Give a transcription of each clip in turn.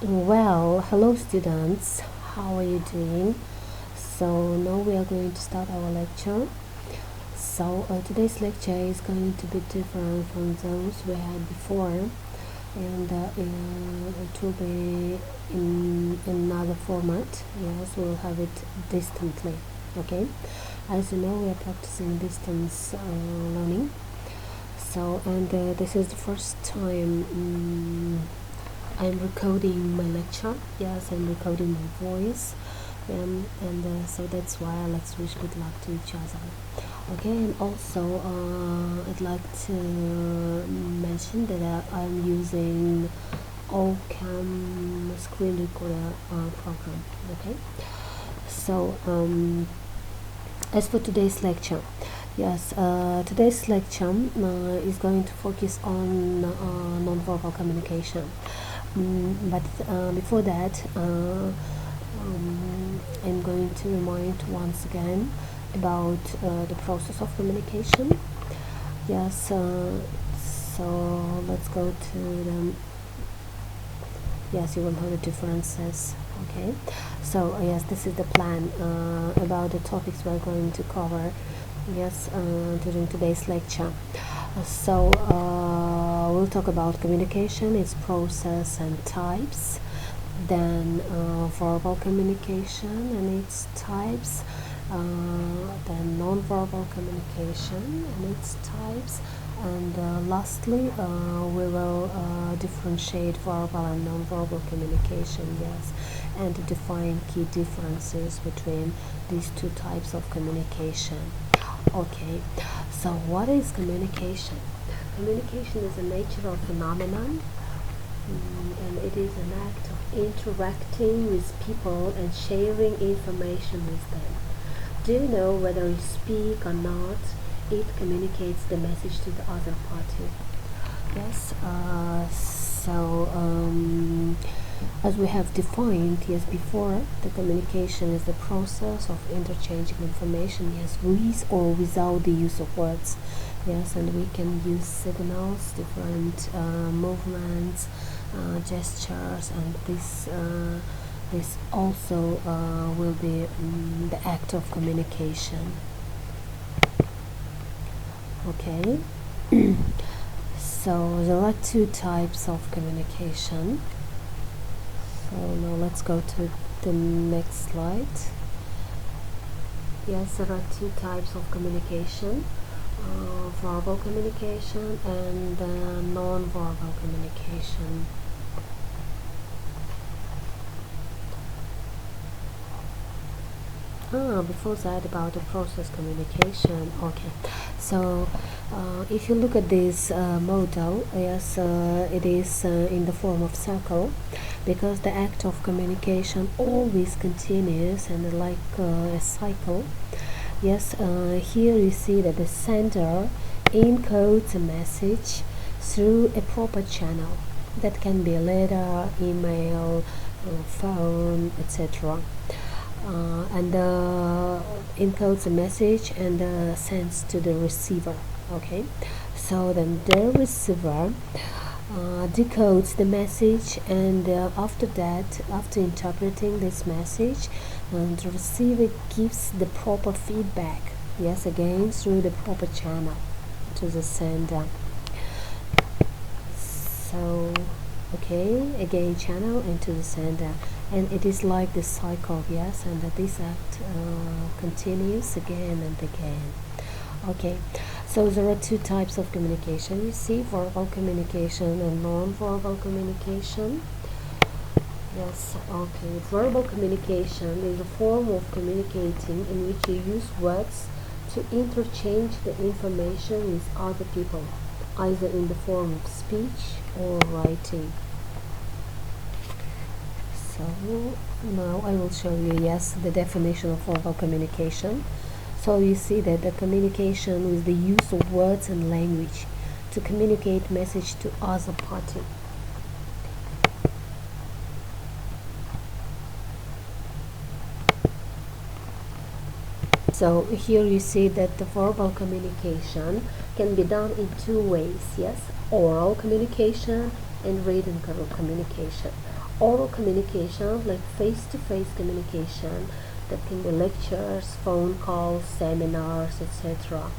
Well, hello students, how are you doing? So now we are going to start our lecture. So today's lecture is going to be different from those we had before, and it will be in another format. Yes, we'll have it distantly. Okay, as you know, we are practicing distance learning. So, and this is the first time I'm recording my lecture. Yes, I'm recording my voice, and so that's why let's wish good luck to each other. Okay, and also I'd like to mention that I'm using Ocam screen recorder program. Okay, so as for today's lecture, yes, today's lecture is going to focus on nonverbal communication. But before that, I'm going to remind once again about the process of communication. Yes, so let's go to the. Yes, you will know the differences. Okay, so yes, this is the plan about the topics we're going to cover. Yes, during today's lecture. So we'll talk about communication, its process and types, then verbal communication and its types, then non-verbal communication and its types, and lastly we will differentiate verbal and non-verbal communication, yes, and to define key differences between these two types of communication. Okay, so what is communication? Communication is a natural phenomenon, and it is an act of interacting with people and sharing information with them. Do you know whether you speak or not? It communicates the message to the other party. Yes, as we have defined, yes, before, the communication is the process of interchanging information, yes, with or without the use of words. Yes, and we can use signals, different movements, gestures, and this also will be the act of communication. Okay. So there are two types of communication. So now let's go to the next slide. Yes, there are two types of communication, verbal communication and non-verbal communication. Before that, about the process communication. Okay, so if you look at this model, yes, it is in the form of circle, because the act of communication always continues and like a cycle. Yes, here you see that the sender encodes a message through a proper channel. That can be a letter, email, phone, etc. And encodes a message and sends to the receiver. Okay, so then the receiver decodes the message, and after that, after interpreting this message, the receiver gives the proper feedback, yes, again through the proper channel to the sender. So okay, again channel and to the sender, and it is like the cycle, yes, and that this act continues again and again. Okay, so there are two types of communication, you see, verbal communication and non-verbal communication. Yes, okay, verbal communication is a form of communicating in which you use words to interchange the information with other people, either in the form of speech or writing. So now I will show you, yes, the definition of verbal communication. So you see that the communication is the use of words and language to communicate message to other party. So here you see that the verbal communication can be done in two ways, yes, oral communication and written communication. Oral communication, like face-to-face communication, that can be lectures, phone calls, seminars, etc.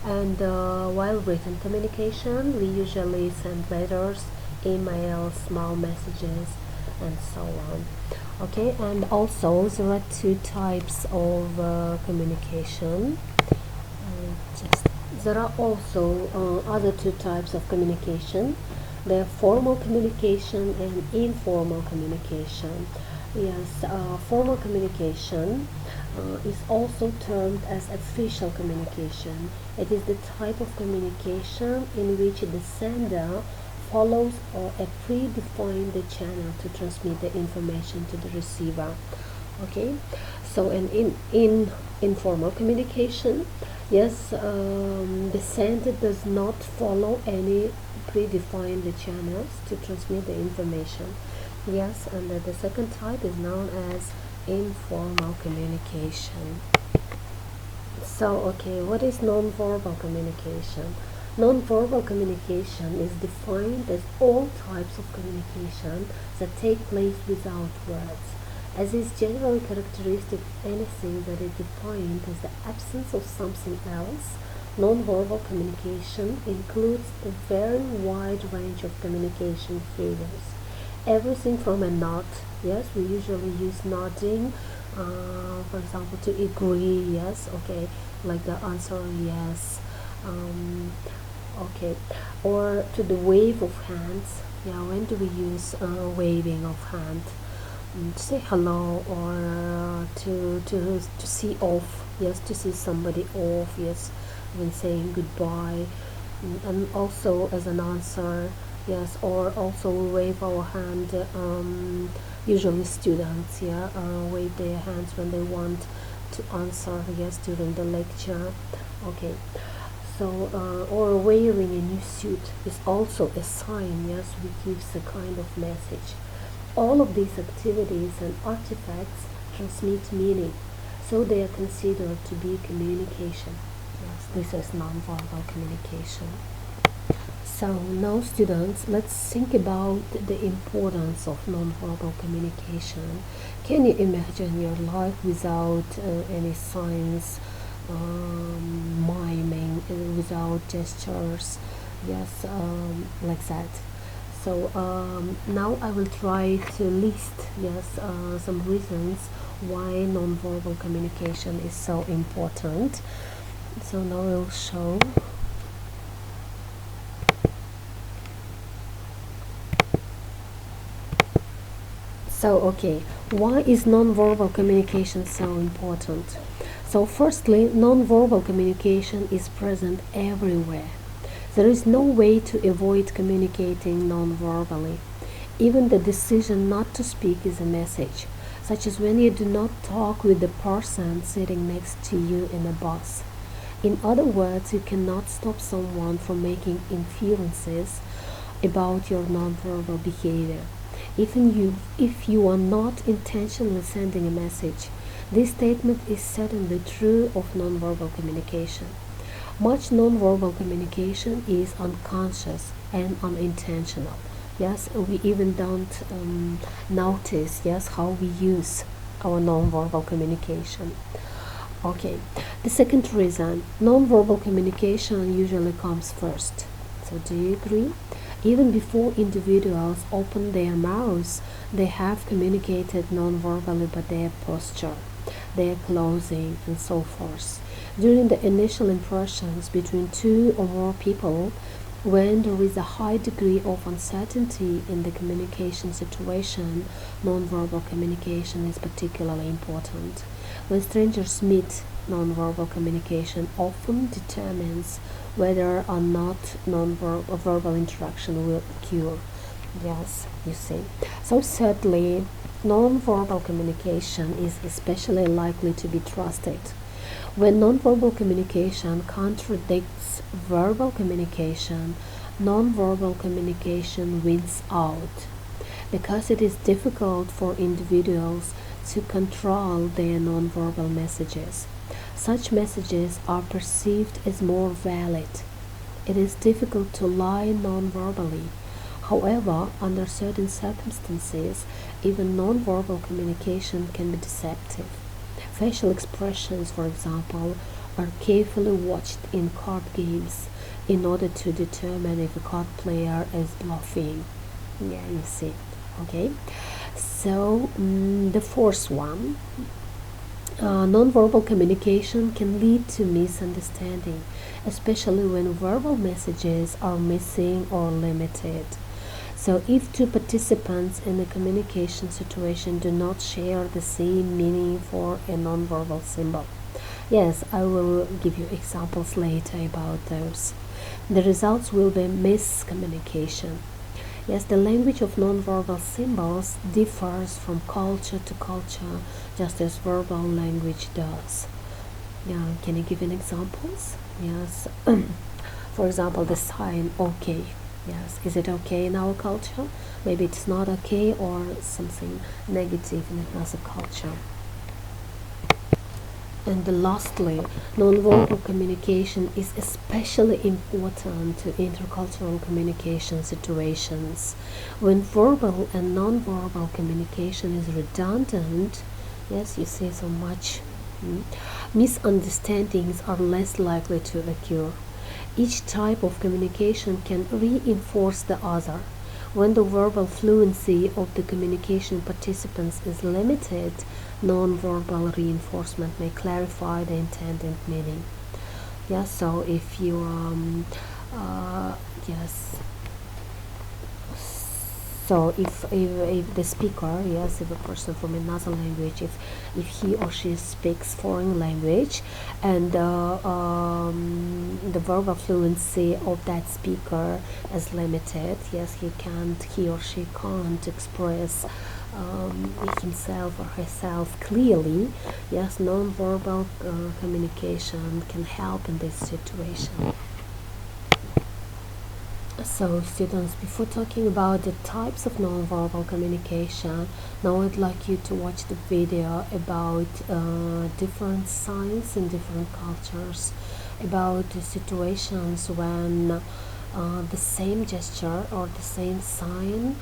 And while written communication, we usually send letters, emails, small messages, and so on. Okay, and also there are two types of communication. Just there are also other two types of communication. There are formal communication and informal communication. Yes, formal communication is also termed as official communication. It is the type of communication in which the sender follows a predefined channel to transmit the information to the receiver. Okay, so and in informal communication, yes, the sender does not follow any predefined channels to transmit the information. Yes, and the second type is known as informal communication. So, okay, what is nonverbal communication? Nonverbal communication is defined as all types of communication that take place without words. As is generally characteristic of anything that is defined as the absence of something else, nonverbal communication includes a very wide range of communication behaviors. Everything from a nod, yes, we usually use nodding, for example, to agree, yes, okay, like the answer yes, okay, or to the wave of hands. Yeah, when do we use waving of hand? To say hello, or to see off, yes, to see somebody off, yes, when saying goodbye. And also as an answer, yes, or also wave our hand, usually students, yeah, wave their hands when they want to answer, yes, during the lecture. Okay, so or wearing a new suit is also a sign, yes, which gives a kind of message. All of these activities and artifacts transmit meaning, so they are considered to be communication. Yes, this is nonverbal communication. So now students, let's think about the importance of nonverbal communication. Can you imagine your life without any signs, miming, without gestures? Yes, like that. So now I will try to list, yes, some reasons why nonverbal communication is so important. So now I will show. So, okay, why is nonverbal communication so important? So, firstly, nonverbal communication is present everywhere. There is no way to avoid communicating nonverbally. Even the decision not to speak is a message, such as when you do not talk with the person sitting next to you in a bus. In other words, you cannot stop someone from making inferences about your nonverbal behavior. If you are not intentionally sending a message, this statement is certainly true of nonverbal communication. Much nonverbal communication is unconscious and unintentional. Yes, we even don't notice, yes, how we use our nonverbal communication. Okay, the second reason, nonverbal communication usually comes first. So do you agree? Even before individuals open their mouths, they have communicated nonverbally by their posture, their clothing, and so forth. During the initial impressions between two or more people, when there is a high degree of uncertainty in the communication situation, nonverbal communication is particularly important. When strangers meet, nonverbal communication often determines whether or not nonverbal interaction will occur. Yes, you see. So thirdly, nonverbal communication is especially likely to be trusted. When nonverbal communication contradicts verbal communication, nonverbal communication wins out because it is difficult for individuals to control their nonverbal messages. Such messages are perceived as more valid. It is difficult to lie nonverbally. However, under certain circumstances, even non-verbal communication can be deceptive. Facial expressions, for example, are carefully watched in card games in order to determine if a card player is bluffing. Yeah, you see. Okay, so the fourth one, non-verbal communication can lead to misunderstanding, especially when verbal messages are missing or limited. So if two participants in a communication situation do not share the same meaning for a non-verbal symbol, yes, I will give you examples later about those, the results will be miscommunication. Yes, the language of nonverbal symbols differs from culture to culture, just as verbal language does. Yeah, can you give an examples? Yes. For example, the sign OK. Yes, is it okay in our culture? Maybe it's not okay, or something negative in another culture. And lastly, nonverbal communication is especially important to intercultural communication situations. When verbal and nonverbal communication is redundant, yes, you see so much, misunderstandings are less likely to occur. Each type of communication can reinforce the other. When the verbal fluency of the communication participants is limited, non-verbal reinforcement may clarify the intended meaning. Yes, so if you yes, so if the speaker, yes, if a person from another language, if he or she speaks foreign language, and the verbal fluency of that speaker is limited, yes, he or she can't express himself or herself clearly, yes, non-verbal communication can help in this situation. So students, before talking about the types of nonverbal communication, now I'd like you to watch the video about different signs in different cultures, about the situations when the same gesture or the same sign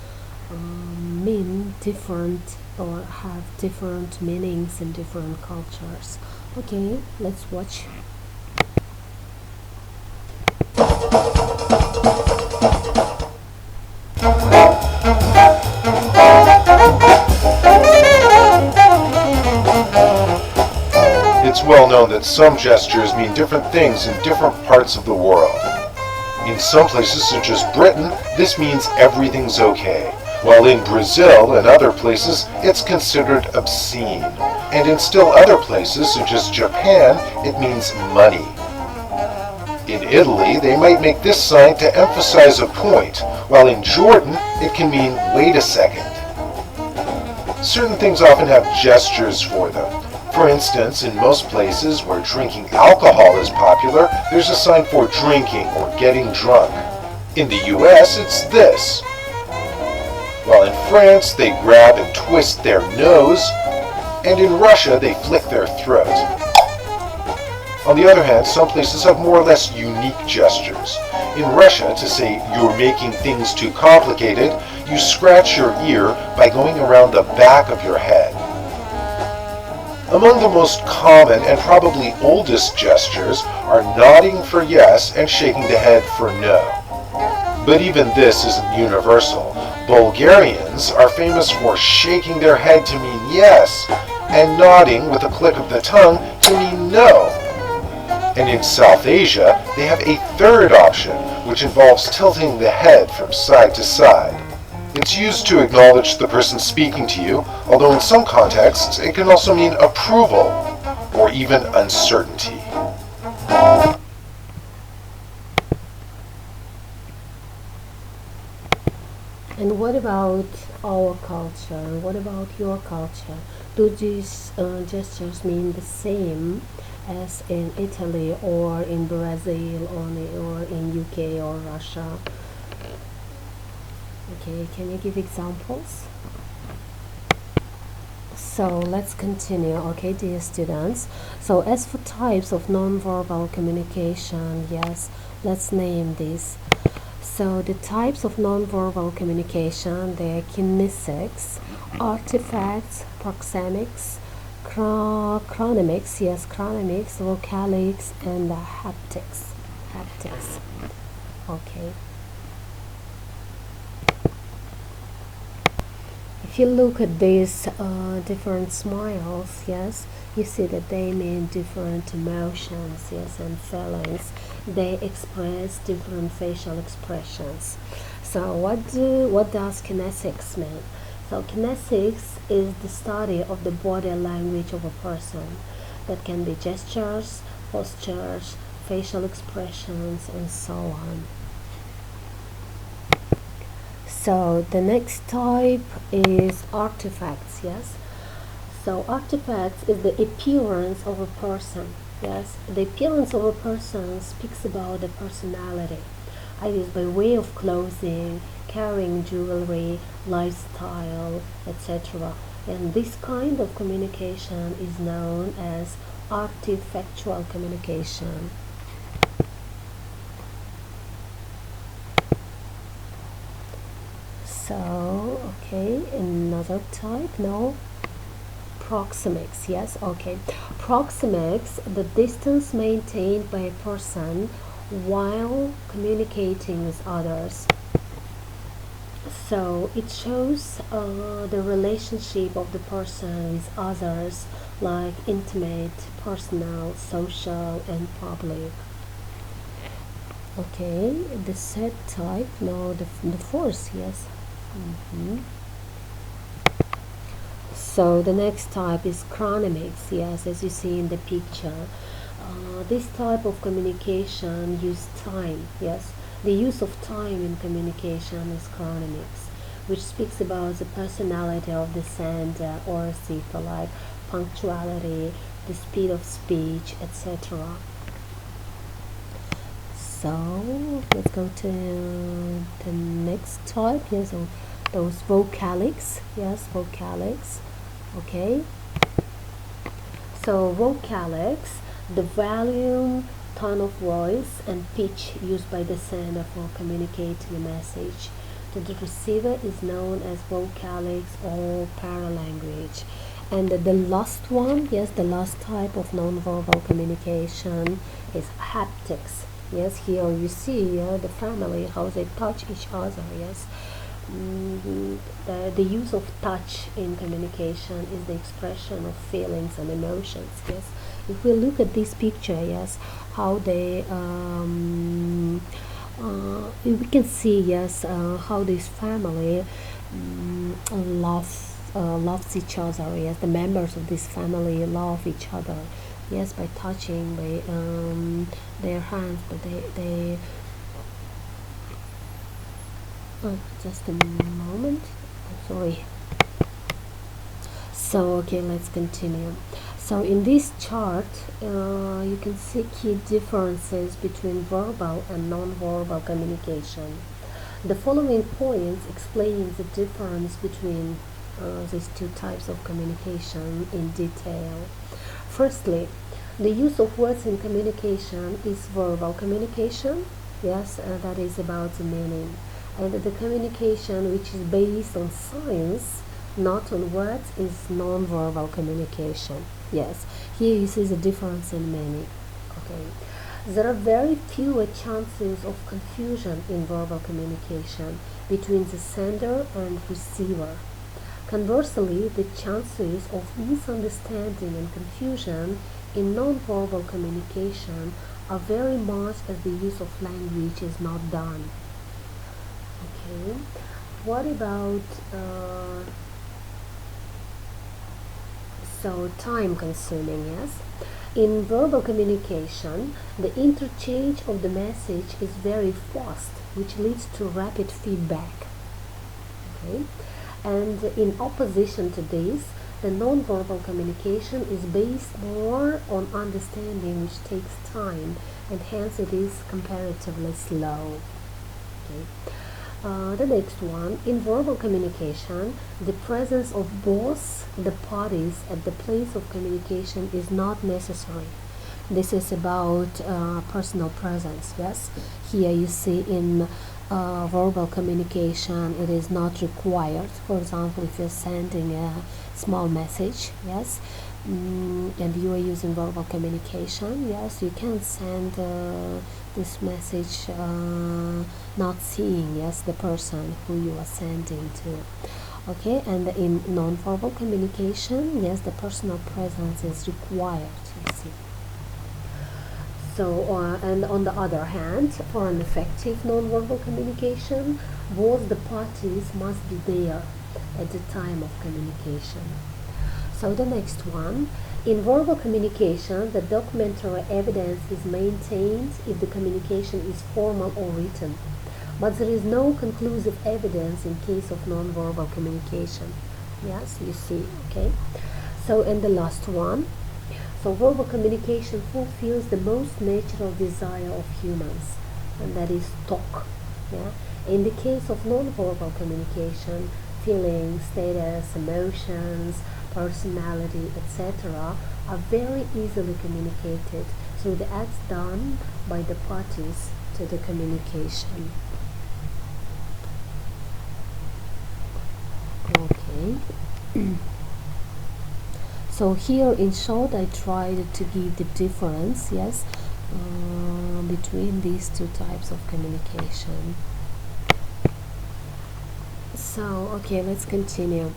mean different or have different meanings in different cultures. Okay, let's watch. It's well known that some gestures mean different things in different parts of the world. In some places, such as Britain, this means everything's okay, while in Brazil and other places, it's considered obscene. And in still other places, such as Japan, it means money. In Italy, they might make this sign to emphasize a point, while in Jordan, it can mean wait a second. Certain things often have gestures for them. For instance, in most places where drinking alcohol is popular, there's a sign for drinking or getting drunk. In the US, it's this. While in France, they grab and twist their nose, and in Russia, they flick their throat. On the other hand, some places have more or less unique gestures. In Russia, to say you're making things too complicated, you scratch your ear by going around the back of your head. Among the most common and probably oldest gestures are nodding for yes and shaking the head for no. But even this isn't universal. Bulgarians are famous for shaking their head to mean yes and nodding with a click of the tongue to mean no. And in South Asia, they have a third option, which involves tilting the head from side to side. It's used to acknowledge the person speaking to you, although in some contexts it can also mean approval or even uncertainty. And what about our culture? What about your culture? Do these gestures mean the same as in Italy or in Brazil or in UK or Russia? Okay, can you give examples? So let's continue, okay, dear students. So as for types of nonverbal communication, yes, let's name these. So the types of nonverbal communication, they are kinesics, artifacts, proxemics, chronemics, yes, chronemics, vocalics, and haptics. Haptics. Okay. If you look at these different smiles, yes, you see that they mean different emotions, yes, and feelings. They express different facial expressions. So what does kinesics mean? So kinesics is the study of the body language of a person. That can be gestures, postures, facial expressions, and so on. So the next type is artifacts, yes. So artifacts is the appearance of a person, yes. The appearance of a person speaks about the personality. It is by way of clothing, carrying jewelry, lifestyle, etc. And this kind of communication is known as artifactual communication. So, okay, another type, no? Proxemics, yes, okay. Proxemics, the distance maintained by a person while communicating with others. So it shows the relationship of the person with others, like intimate, personal, social, and public. Okay, the third type, no, the fourth, yes. So the next type is chronemics, yes, as you see in the picture. This type of communication use time, yes. The use of time in communication is chronemics, which speaks about the personality of the sender or receiver, like punctuality, the speed of speech, etc. So let's go to the next type. Yes, so those vocalics. Yes, vocalics. Okay. So vocalics, the volume, tone of voice, and pitch used by the sender for communicating a message to the receiver is known as vocalics or paralanguage. And the last one, yes, the last type of nonverbal communication is haptics. Yes, here you see the family, how they touch each other, yes. The use of touch in communication is the expression of feelings and emotions, yes. If we look at this picture, yes, how they, we can see, yes, how this family loves each other, yes, the members of this family love each other, yes, by touching, by their hands, but they just a moment, sorry. So okay, let's continue. So in this chart you can see key differences between verbal and non-verbal communication. The following points explaining the difference between these two types of communication in detail. Firstly, the use of words in communication is verbal communication, yes, that is about the meaning. And the communication which is based on signs, not on words, is non-verbal communication. Yes, here you see the difference in meaning. Okay, there are very fewer chances of confusion in verbal communication between the sender and receiver. Conversely, the chances of misunderstanding and confusion in non-verbal communication are very much as the use of language is not done. Okay, what about so time consuming, yes? In verbal communication, the interchange of the message is very fast, which leads to rapid feedback. Okay, and in opposition to this, the non-verbal communication is based more on understanding, which takes time, and hence it is comparatively slow. Okay. The next one, in verbal communication, the presence of both the parties at the place of communication is not necessary. This is about personal presence, yes. Here you see in verbal communication, it is not required. For example, if you're sending a small message, yes, and you are using verbal communication, yes, you can send this message not seeing, yes, the person who you are sending to. Okay, and in non-verbal communication, yes, the personal presence is required, you see. So, and on the other hand, for an effective non-verbal communication, both the parties must be there at the time of communication. So the next one, in verbal communication, the documentary evidence is maintained if the communication is formal or written, but there is no conclusive evidence in case of non-verbal communication. Yes, you see, okay? So, and the last one, so verbal communication fulfills the most natural desire of humans, and that is talk. Yeah. In the case of non-verbal communication, feelings, status, emotions, personality, etc., are very easily communicated through the acts done by the parties to the communication. Okay. So here in short I tried to give the difference, yes, between these two types of communication. So okay, let's continue.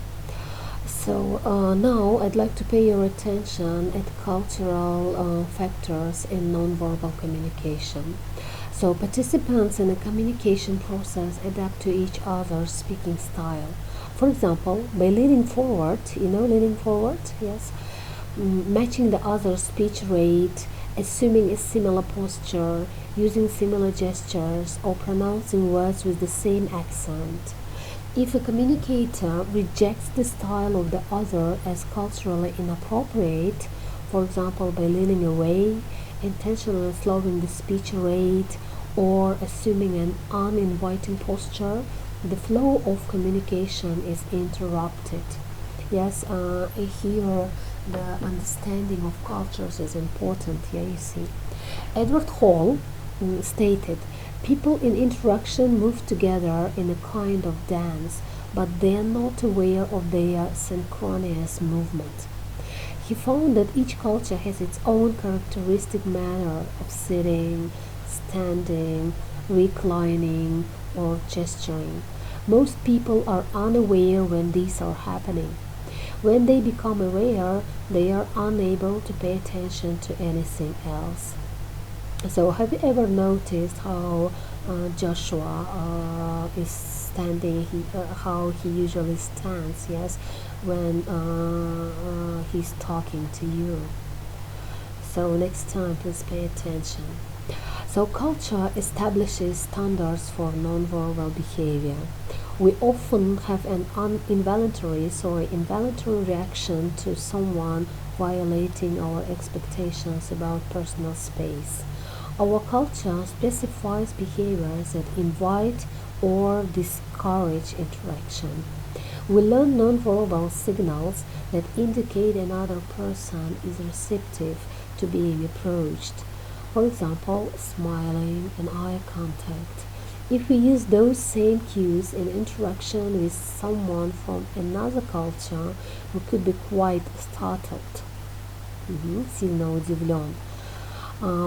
So now I'd like to pay your attention at cultural factors in nonverbal communication. So participants in a communication process adapt to each other's speaking style. For example, by leaning forward, leaning forward, yes, matching the other's speech rate, assuming a similar posture, using similar gestures, or pronouncing words with the same accent. If a communicator rejects the style of the other as culturally inappropriate, for example by leaning away, intentionally slowing the speech rate, or assuming an uninviting posture, the flow of communication is interrupted. Yes, here the understanding of cultures is important. Yeah, you see. Edward Hall stated, people in interaction move together in a kind of dance, but they are not aware of their synchronous movement. He found that each culture has its own characteristic manner of sitting, standing, reclining, or gesturing. Most people are unaware when these are happening. When they become aware, they are unable to pay attention to anything else. So, have you ever noticed how Joshua is standing? How he usually stands? Yes, when he's talking to you. So next time, please pay attention. So culture establishes standards for nonverbal behavior. We often have an involuntary reaction to someone violating our expectations about personal space. Our culture specifies behaviors that invite or discourage interaction. We learn nonverbal signals that indicate another person is receptive to being approached. For example, smiling and eye contact. If we use those same cues in interaction with someone from another culture, we could be quite startled. Сильно удивлен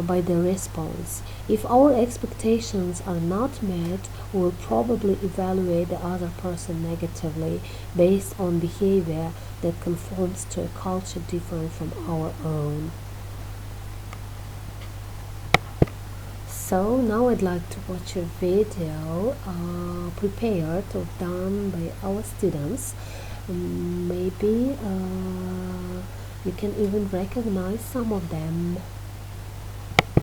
by the response. If our expectations are not met, we will probably evaluate the other person negatively based on behavior that conforms to a culture different from our own. So now I'd like to watch a video prepared or done by our students. Maybe you can even recognize some of them.